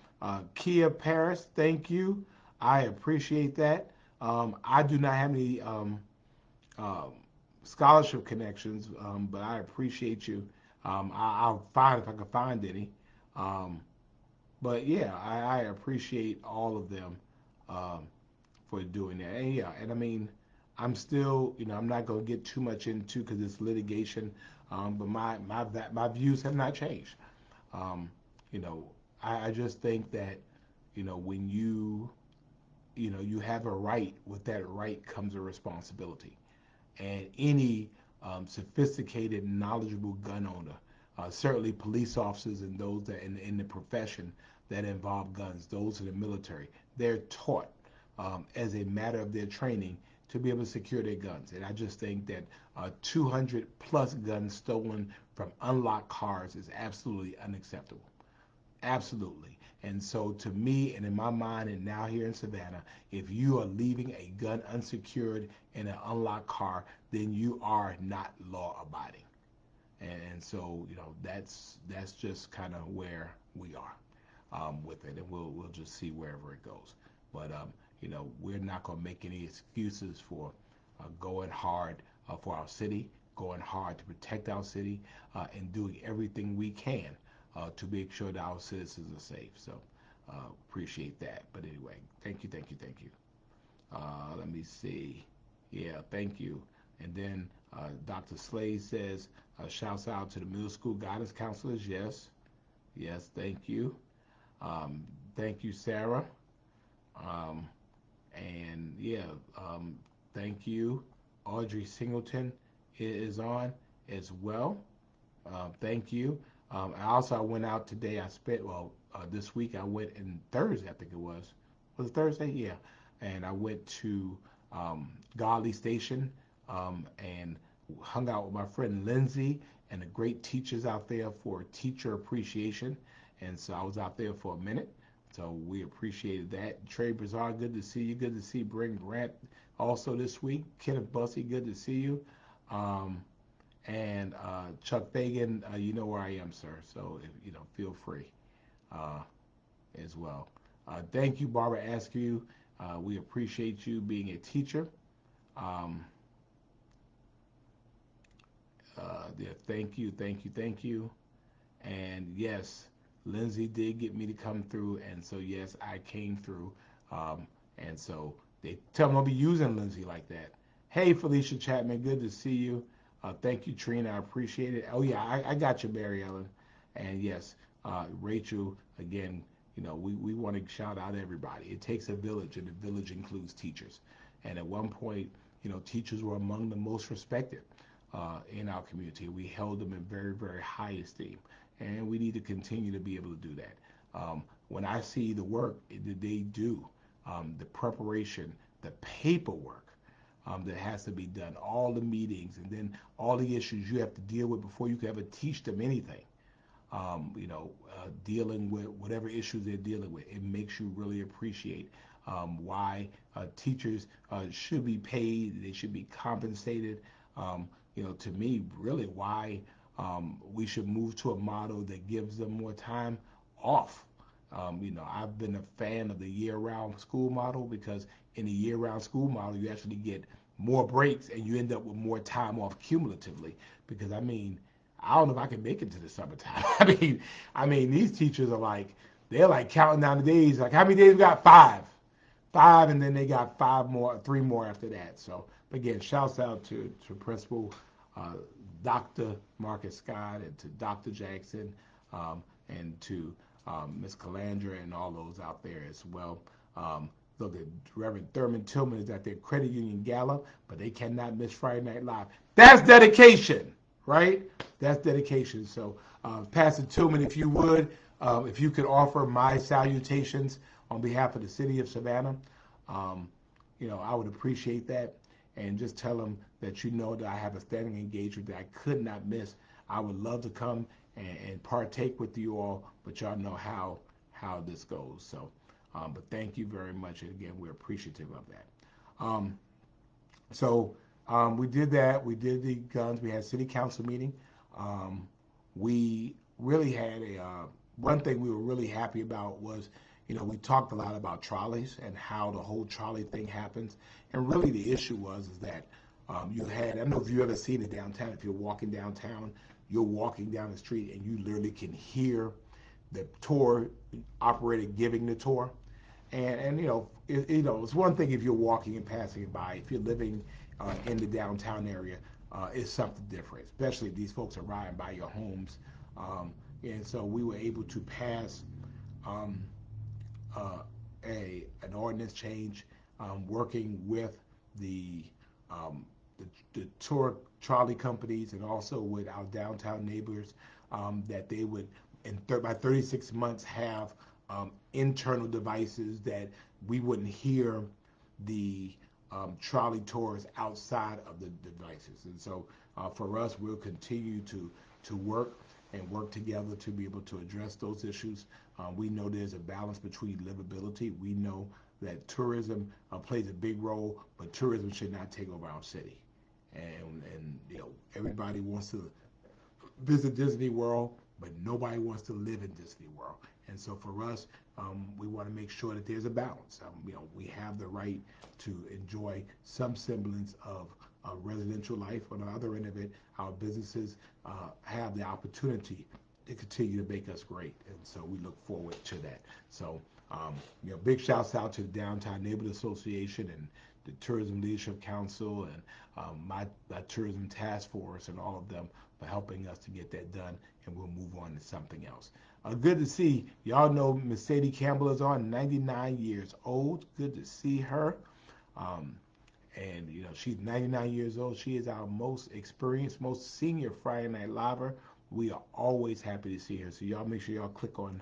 Kia Paris, thank you. I appreciate that. I do not have any um, scholarship connections, but I appreciate you. I'll find if I can find any. Um, but yeah, I appreciate all of them um, for doing that. And yeah, and I mean, I'm still, I'm not going to get too much into because it's litigation, but my views have not changed. Um, you know, I just think that, when you have a right, with that right comes a responsibility. And any sophisticated, knowledgeable gun owner, certainly police officers and those that in the profession that involve guns, those in the military, they're taught as a matter of their training to be able to secure their guns. And I just think that 200 plus guns stolen from unlocked cars is absolutely unacceptable. Absolutely. And so to me, and in my mind, and now here in Savannah, if you are leaving a gun unsecured in an unlocked car, then you are not law abiding. And so, that's just kind of where we are with it, and we'll just see wherever it goes. But we're not going to make any excuses for going hard for our city, going hard to protect our city, and doing everything we can to make sure that our citizens are safe. So appreciate that. But anyway, thank you, thank you, thank you. Let me see. Yeah, thank you. And then Dr. Slade says, shouts out to the middle school guidance counselors. Yes, yes, thank you. Um, Thank you, Sarah. Um, and yeah, thank you. Audrey Singleton is on as well. Thank you. I went out today. This week I went in Thursday, I think it was. Was it Thursday? Yeah. And I went to Godly Station and hung out with my friend Lindsay and the great teachers out there for teacher appreciation. And so I was out there for a minute. So we appreciated that. Trey Brazar, good to see you. Good to see Brent Grant also this week. Kenneth Bussey, good to see you. Um, and Chuck Fagan, you know where I am, sir. So feel free uh, as well. Thank you, Barbara Askew. We appreciate you being a teacher. Um, yeah, thank you. And yes, Lindsay did get me to come through, and so yes, I came through. Um, and so they tell me I'll be using Lindsay like that. Hey, Felicia Chapman, good to see you. Thank you, Trina. I appreciate it. Oh yeah, I got you, Mary Ellen. And yes, Rachel. Again, we want to shout out everybody. It takes a village, and the village includes teachers. And at one point, teachers were among the most respected in our community. We held them in very, very high esteem, and we need to continue to be able to do that. When I see the work that they do, the preparation, the paperwork that has to be done, all the meetings, and then all the issues you have to deal with before you can ever teach them anything. Dealing with whatever issues they're dealing with, it makes you really appreciate why teachers should be paid, they should be compensated. To me, really, why we should move to a model that gives them more time off. I've been a fan of the year-round school model because in the year-round school model, you actually get more breaks and you end up with more time off cumulatively. Because I don't know if I can make it to the summertime. I mean, these teachers are like, they're like counting down the days. Like, how many days we got? Five, and then they got five more, three more after that. So, again, shouts out to Principal uh, Dr. Marcus Scott and to Dr. Jackson and to Ms. Calandra and all those out there as well. Look, Reverend Thurman Tillman is at their credit union gala, but they cannot miss Friday Night Live. That's dedication, right? That's dedication. So, Pastor Tillman, if you could offer my salutations on behalf of the city of Savannah, um, I would appreciate that. And just tell them that that I have a standing engagement that I could not miss. I would love to come and partake with you all, but y'all know how this goes. So, but thank you very much. And again, we're appreciative of that. Um, so we did that. We did the guns. We had city council meeting. Um, we really had one thing we were really happy about was, we talked a lot about trolleys and how the whole trolley thing happens. And really the issue is that I don't know if you've ever seen it downtown. If you're walking downtown, you're walking down the street and you literally can hear the tour operator giving the tour. And it's one thing if you're walking and passing it by. If you're living in the downtown area, it's something different. Especially if these folks are riding by your homes. And so we were able to pass um, uh, an ordinance change, working with the, um, the tour trolley companies and also with our downtown neighbors, that they would by 36 months have internal devices that we wouldn't hear the trolley tours outside of the devices. And so for us, we'll continue to work together to be able to address those issues. We know there's a balance between livability. We know that tourism plays a big role, but tourism should not take over our city. And everybody wants to visit Disney World, but nobody wants to live in Disney World. And so for us, we want to make sure that there's a balance. We have the right to enjoy some semblance of residential life. On the other end of it, our businesses have the opportunity to continue to make us great. And so we look forward to that. So, big shouts out to the Downtown Neighborhood Association and the Tourism Leadership Council and my tourism task force and all of them for helping us to get that done, and we'll move on to something else. Good to see y'all. Know Miss Sadie Campbell is on, 99 years old. Good to see her. Um, and she's 99 years old. She is our most experienced, most senior Friday Night Liver. We are always happy to see her. So y'all make sure y'all click on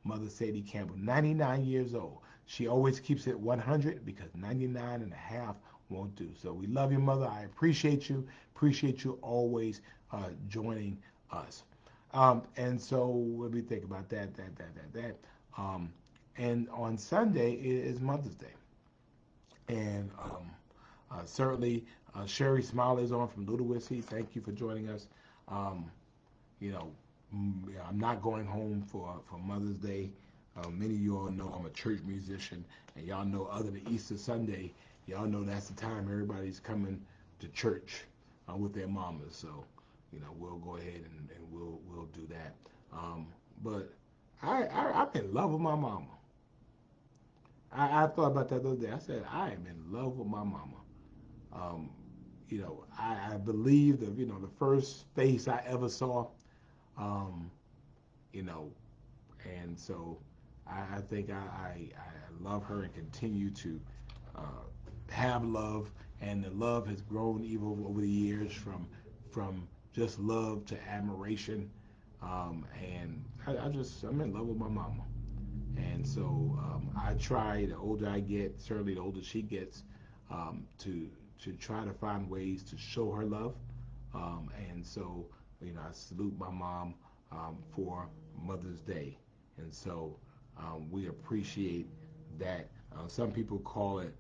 Mother Sadie Campbell, 99 years old. She always keeps it 100 because 99 and a half won't do. So we love you, Mother. I appreciate you. Appreciate you always joining us. And so what do we think about that? And on Sunday is Mother's Day. And certainly Sherry Smiley is on from Little Whiskey. Thank you for joining us. Um, you know, I'm not going home for Mother's Day. Many of you all know I'm a church musician, and y'all know other than Easter Sunday, y'all know that's the time everybody's coming to church with their mamas. So, we'll go ahead and we'll do that. But I'm in love with my mama. I thought about that the other day. I said I am in love with my mama. Um, I believe that the first face I ever saw. Um, you know, and so I think I love her and continue to uh, have love, and the love has grown even over the years from just love to admiration, and I'm in love with my mama, and so I try, the older I get, certainly the older she gets, to try to find ways to show her love, and so I salute my mom for Mother's Day, and so we appreciate that. Some people call it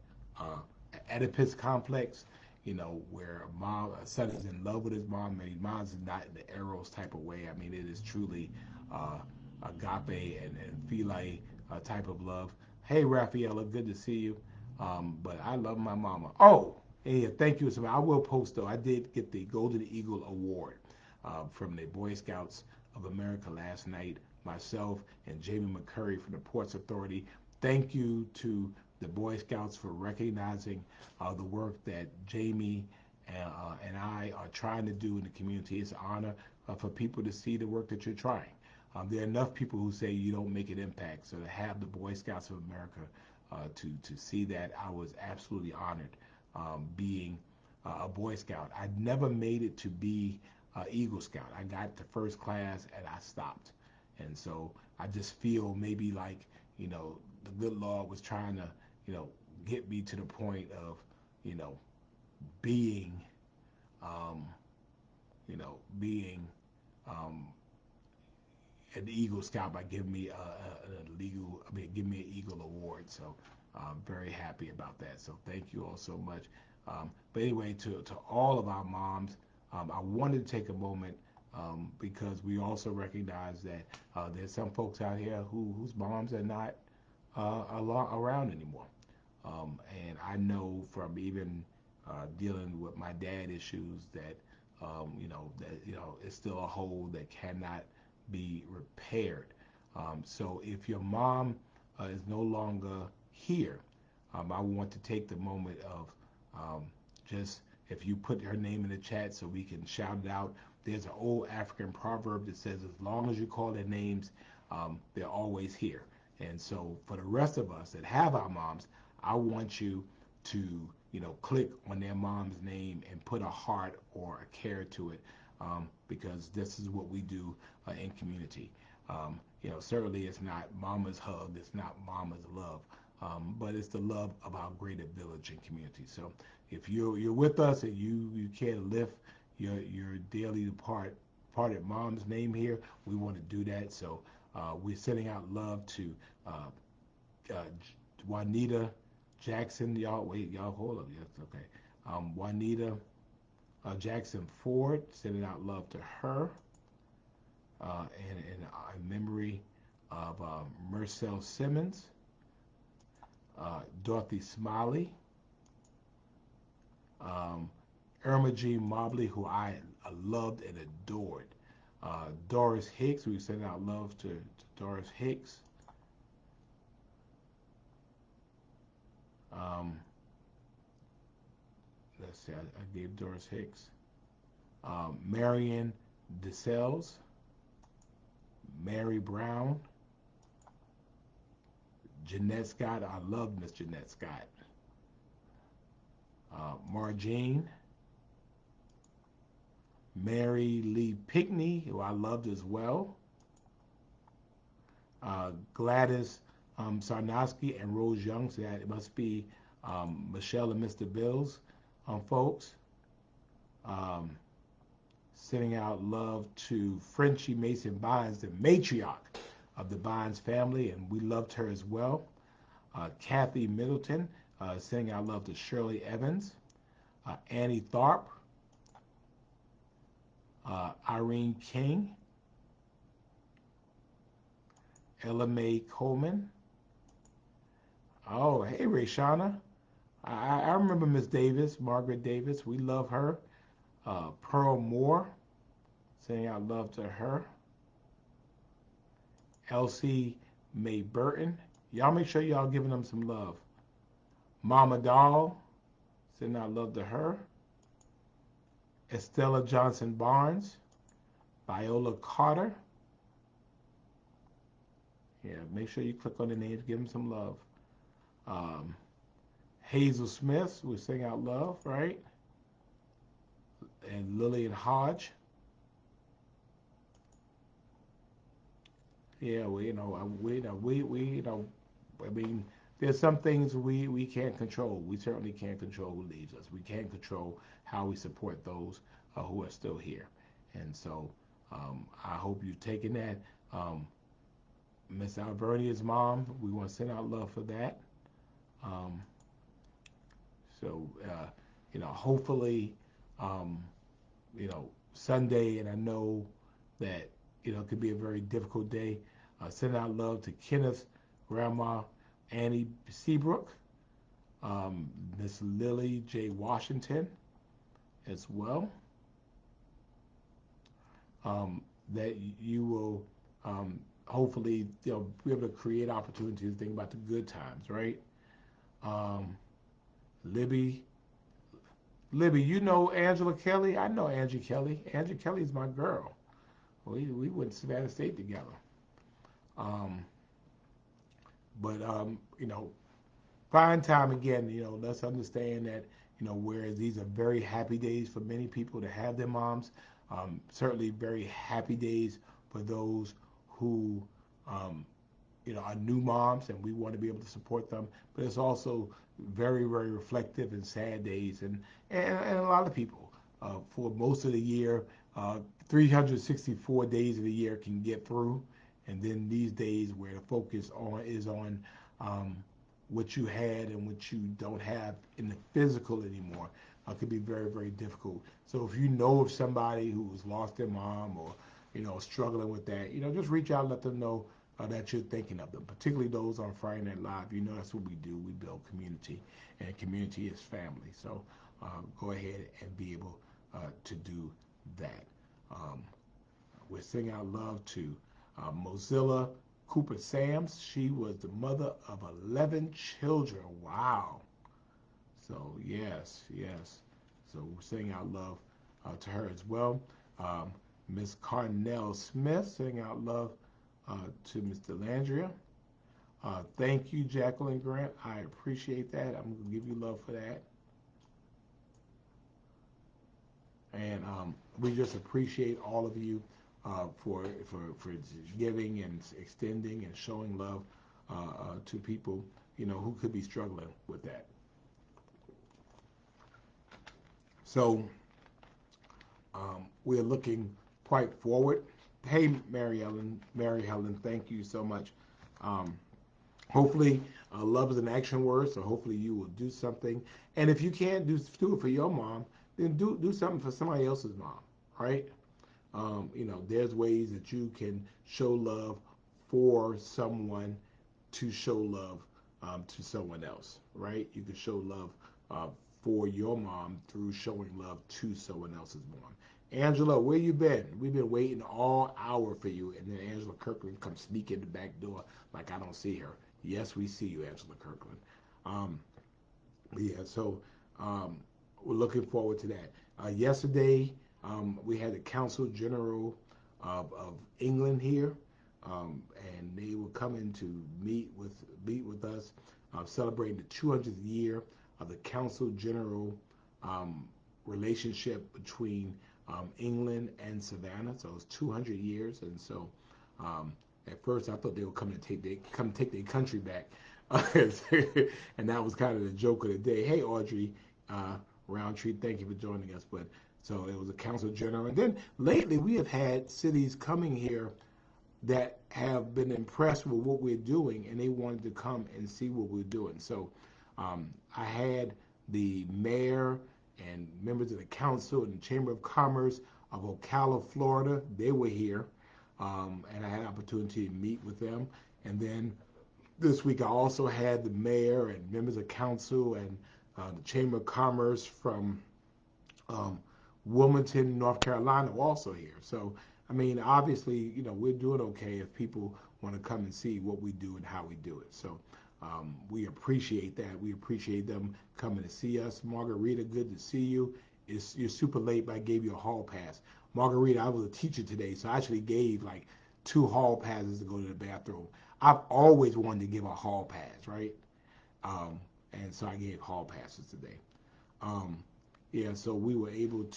Oedipus complex, where a son is in love with his mom. I mean, mom's not in the Eros type of way. I mean, it is truly uh, agape and philia type of love. Hey, Rafaela, good to see you. But I love my mama. Oh, yeah, thank you. So I will post though. I did get the Golden Eagle Award from the Boy Scouts of America last night. Myself and Jamie McCurry from the Ports Authority. Thank you to the Boy Scouts for recognizing the work that Jamie and I are trying to do in the community. It's an honor for people to see the work that you're trying. There are enough people who say you don't make an impact. So to have the Boy Scouts of America to see that, I was absolutely honored being a Boy Scout. I never made it to be Eagle Scout. I got to first class and I stopped. And so I just feel maybe like, the good Lord was trying to, get me to the point of, you know, being, um, being um, an Eagle Scout by giving me giving me an Eagle Award. So I'm very happy about that. So thank you all so much. But anyway, to all of our moms, I wanted to take a moment because we also recognize that there's some folks out here whose moms are not around anymore. And I know from even dealing with my dad issues that it's still a hole that cannot be repaired. So if your mom is no longer here, I want to take the moment of um, just if you put her name in the chat so we can shout it out. There's an old African proverb that says, as long as you call their names, they're always here. And so for the rest of us that have our moms, I want you to, click on their mom's name and put a heart or a care to it, because this is what we do in community. Certainly it's not mama's hug, it's not mama's love, but it's the love of our greater village and community. So if you're with us and you can lift your dearly departed mom's name here, we want to do that. So we're sending out love to uh, uh, Juanita Jackson. Y'all wait, y'all hold up. Yes, okay. Juanita Jackson Ford, sending out love to her, and in memory of Marcel Simmons, Dorothy Smiley, um, Irma G. Mobley, who I loved and adored. Doris Hicks, we send out love to Doris Hicks. Um, let's see, I gave Doris Hicks. Marion DeSales, Mary Brown, Jeanette Scott. I love Miss Jeanette Scott. Margene, Mary Lee Pickney, who I loved as well. Gladys Sarnowski and Rose Young. So that it must be Michelle and Mr. Bills folks. Um, Sending out love to Frenchie Mason Bynes, the matriarch of the Bynes family, and we loved her as well. Kathy Middleton, sending out love to Shirley Evans, Annie Tharp, Irene King, Ella Mae Coleman. Oh, hey, Rayshana. I remember Miss Davis, Margaret Davis. We love her. Pearl Moore, saying I love to her. Elsie Mae Burton. Y'all make sure y'all giving them some love. Mama Doll, saying I love to her. Estella Johnson Barnes. Viola Carter. Yeah, make sure you click on the names, give them some love. Um, Hazel Smith, we're saying out love, right? And Lillian Hodge. Yeah, I mean, there's some things we can't control. We certainly can't control who leaves us. We can't control how we support those who are still here. And so I hope you've taken that. Um, Miss Alvernia's mom, we want to send out love for that. Um, so, hopefully, um, Sunday, and I know that, it could be a very difficult day. Send out love to Kenneth, Grandma Annie Seabrook, Miss Lily J. Washington as well. That you will hopefully be able to create opportunities to think about the good times, right? Um, Libby, Libby, you know Angela Kelly? I know Angie Kelly. Angie Kelly's my girl. We went to Savannah State together. Um, but find time again. Let's understand that. Whereas these are very happy days for many people to have their moms, certainly very happy days for those who um, are new moms, and we want to be able to support them. But it's also very, very reflective and sad days, and a lot of people for most of the year, 364 days of the year can get through, and then these days where the focus on um, what you had and what you don't have in the physical anymore could be very, very difficult. So if you know of somebody who's lost their mom or struggling with that, just reach out and let them know that you're thinking of them, particularly those on Friday Night Live. That's what we do. We build community, and community is family. So go ahead and be able to do that. Um, we're singing out love to Mozilla Cooper Sams. She was the mother of 11 children. Wow. So, yes, yes. So, we're singing out love to her as well. Um, Miss Carnell Smith, singing out love to Miss Delandria. Thank you, Jacqueline Grant. I appreciate that. I'm going to give you love for that. And we just appreciate all of you for giving and extending and showing love to people who could be struggling with that. So we're looking quite forward. Hey, Mary Helen, thank you so much. Um, Hopefully, love is an action word, so hopefully you will do something. And if you can't do it for your mom, then do something for somebody else's mom, right? There's ways that you can show love for someone to show love to someone else, right? You can show love uh, for your mom through showing love to someone else's mom. Angela, where you been? We've been waiting all hour for you, and then Angela Kirkland comes sneak in the back door like I don't see her. Yes, we see you, Angela Kirkland. Um, yeah, so um, we're looking forward to that. Yesterday, we had the Council General of England here, and they were coming to meet with us, celebrating the 200th year of the Council General um, relationship between England and Savannah. So it's 200 years, and so um, at first I thought they were coming to take their country back. And that was kind of the joke of the day. Hey, Audrey Roundtree, thank you for joining us. But so it was a council general, and then lately we have had cities coming here that have been impressed with what we're doing, and they wanted to come and see what we're doing. So I had the mayor and members of the council and the Chamber of Commerce of Ocala, Florida. They were here, and I had an opportunity to meet with them. And then this week I also had the mayor and members of council and the Chamber of Commerce from um, Wilmington, North Carolina, also here. So, I mean, obviously, we're doing okay if people want to come and see what we do and how we do it. So, we appreciate that. We appreciate them coming to see us. Margarita, good to see you. You're super late, but I gave you a hall pass. Margarita, I was a teacher today, so I actually gave like 2 hall passes to go to the bathroom. I've always wanted to give a hall pass, right? Um, and so I gave hall passes today. Um, yeah, so we were able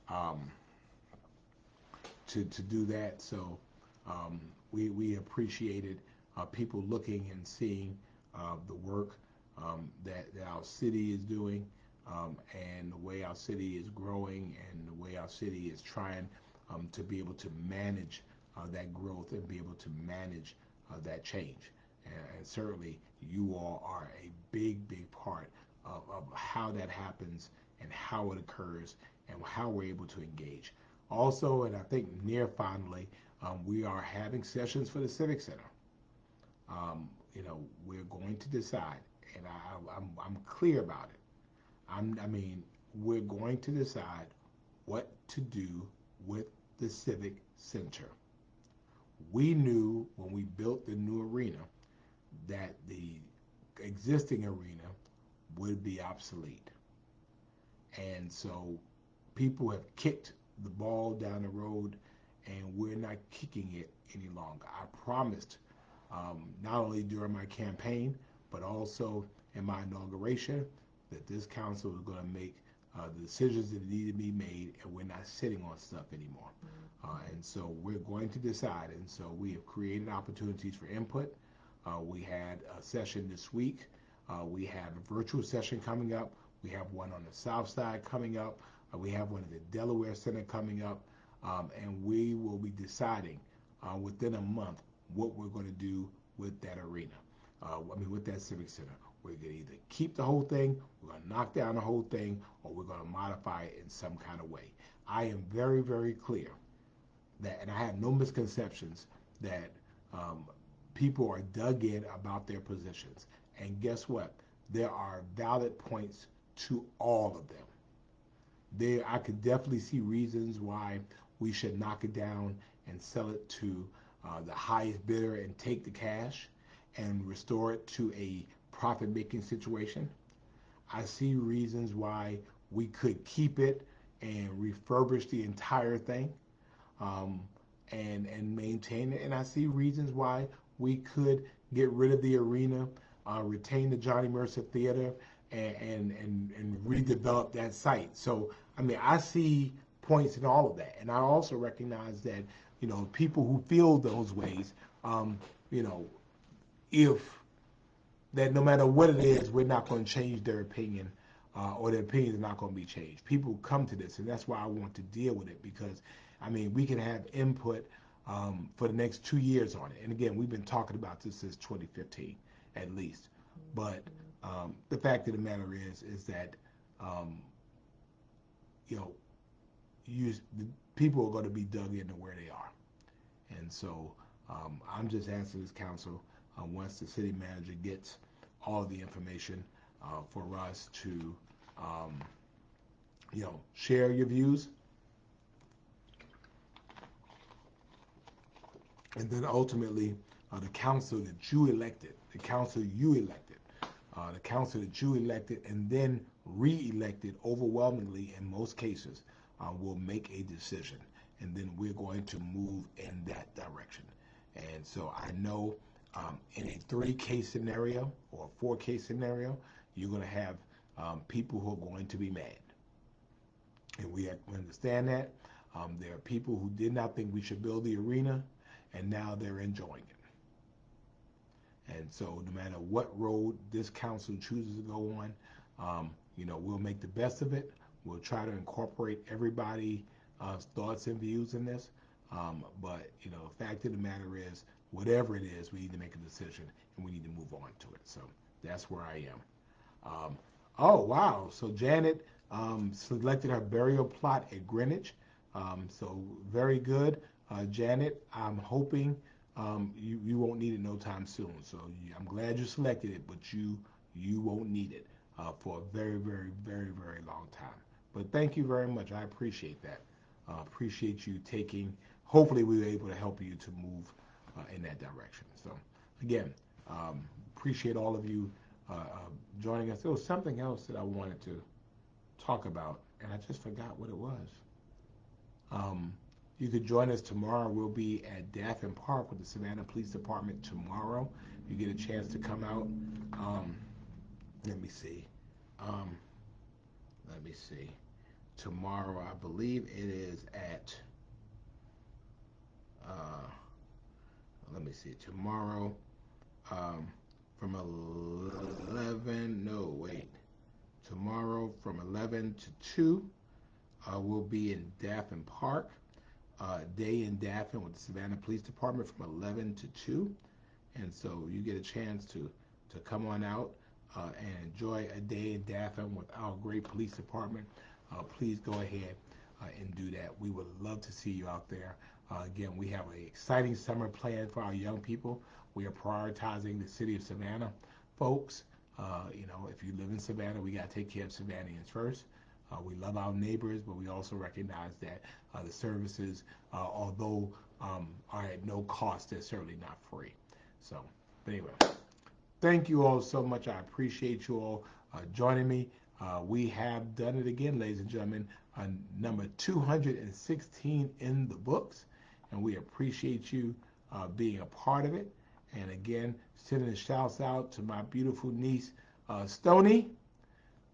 um, to do that. So we appreciated people looking and seeing the work that our city is doing, and the way our city is growing and the way our city is trying to be able to manage that growth and be able to manage that change. And certainly, you all are a big part of how that happens and how it occurs and how we're able to engage. Also, and I think near finally, we are having sessions for the Civic Center. We're going to decide, and I'm clear about it. I mean, we're going to decide what to do with the Civic Center. We knew when we built the new arena that the existing arena would be obsolete. And so people have kicked the ball down the road, and we're not kicking it any longer. I promised, not only during my campaign, but also in my inauguration, that this council is going to make the decisions that need to be made, and we're not sitting on stuff anymore. And so we're going to decide. And so we have created opportunities for input. We had a session this week. We have a virtual session coming up. We have one on the South Side coming up. We have one at the Delaware Center coming up. And we will be deciding within a month what we're going to do with that arena. With that Civic Center. We're going to either keep the whole thing, we're going to knock down the whole thing, or we're going to modify it in some kind of way. I am very clear that, and I have no misconceptions, that people are dug in about their positions. And guess what? There are valid points to all of them. I could definitely see reasons why we should knock it down and sell it to the highest bidder and take the cash and restore it to a profit-making situation. I see reasons why we could keep it and refurbish the entire thing, um, and maintain it. And I see reasons why we could get rid of the arena, retain the Johnny Mercer Theater, and redevelop that site. So I see points in all of that, and I also recognize that people who feel those ways, you know, if that no matter what it is, we're not going to change their opinion, or their opinion is not going to be changed. People come to this, and that's why I want to deal with it, because we can have input for the next 2 years on it. And again, we've been talking about this since 2015, at least. But the fact of the matter is that um, you know, the people are going to be dug into where they are. And so I'm just asking this council, once the city manager gets all the information, for us to, um, share your views, and then ultimately the council that you elected, and then re-elected overwhelmingly in most cases, will make a decision, and then we're going to move in that direction. And so I know, in a 3-case scenario or a 4-case scenario, you're going to have people who are going to be mad, and we understand that. There are people who did not think we should build the arena, and now they're enjoying it. And so no matter what road this council chooses to go on, we'll make the best of it. We'll try to incorporate everybody's thoughts and views in this. But the fact of the matter is, whatever it is, we need to make a decision, and we need to move on to it. So that's where I am. Oh, wow. So Janet selected her burial plot at Greenwich. So very good. Janet, I'm hoping you won't need it no time soon. So I'm glad you selected it, but you won't need it for a very, very, very, very long time. But thank you very much. I appreciate that. Appreciate you taking. Hopefully, we were able to help you to move in that direction. So again, appreciate all of you joining us. There was something else that I wanted to talk about, and I just forgot what it was. Um, you could join us tomorrow. We'll be at Daffin Park with the Savannah Police Department tomorrow. You get a chance to come out. Um, let me see. Um, let me see. Tomorrow, I believe it is at. Uh, let me see. Tomorrow, um, from 11. No, wait. Tomorrow from 11 to 2, we'll be in Daffin Park. Day in Daffin with the Savannah Police Department from 11 to 2. And so you get a chance to come on out and enjoy a day in Daffin with our great police department. Please go ahead and do that. We would love to see you out there. Again, we have an exciting summer planned for our young people. We are prioritizing the city of Savannah folks. If you live in Savannah, we got to take care of Savannahans first. We love our neighbors, but we also recognize that the services, although are at no cost, they're certainly not free. So, but anyway, thank you all so much. I appreciate you all joining me. We have done it again, ladies and gentlemen, number 216 in the books, and we appreciate you being a part of it. And again, sending a shouts out to my beautiful niece, Stony.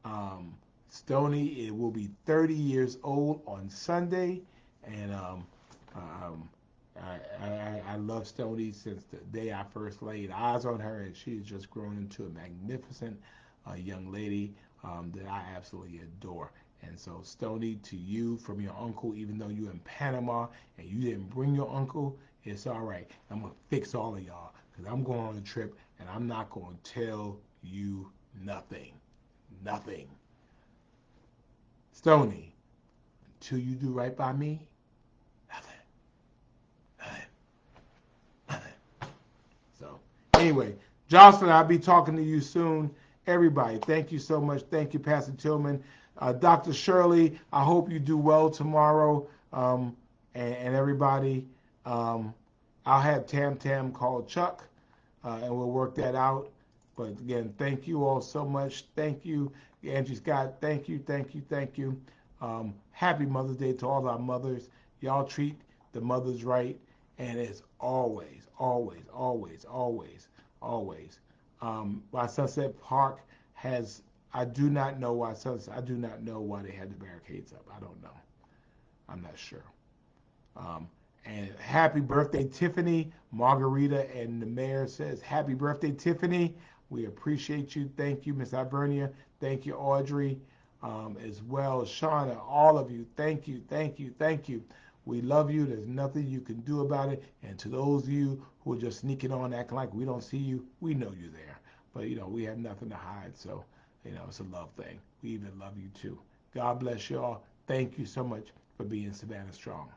Um, Stony, it will be 30 years old on Sunday, and um, I love Stony since the day I first laid eyes on her, and she's just grown into a magnificent young lady that I absolutely adore. And so, Stony, to you from your uncle, even though you're in Panama and you didn't bring your uncle, it's all right. I'm gonna fix all of y'all because I'm going on a trip and I'm not gonna tell you nothing, nothing. Stony, until you do right by me, nothing, nothing, nothing. So, anyway, Jocelyn, I'll be talking to you soon. Everybody, thank you so much. Thank you, Pastor Tillman. Dr. Shirley, I hope you do well tomorrow. And everybody, um, I'll have Tam Tam call Chuck, and we'll work that out. But again, thank you all so much. Thank you, Angie Scott. Thank you, thank you, thank you. Happy Mother's Day to all our mothers. Y'all treat the mothers right. And it's always, always, always, always, always. Why Sunset Park has, I do not know why I do not know why they had the barricades up. I don't know. I'm not sure. Um, and happy birthday, Tiffany. Margarita and the mayor says, happy birthday, Tiffany. We appreciate you. Thank you, Miss Ivernia. Thank you, Audrey, as well. Shauna, all of you. Thank you, thank you, thank you. We love you. There's nothing you can do about it. And to those of you who are just sneaking on, acting like we don't see you, we know you're there. But, we have nothing to hide. So, it's a love thing. We even love you too. God bless you all. Thank you so much for being Savannah Strong.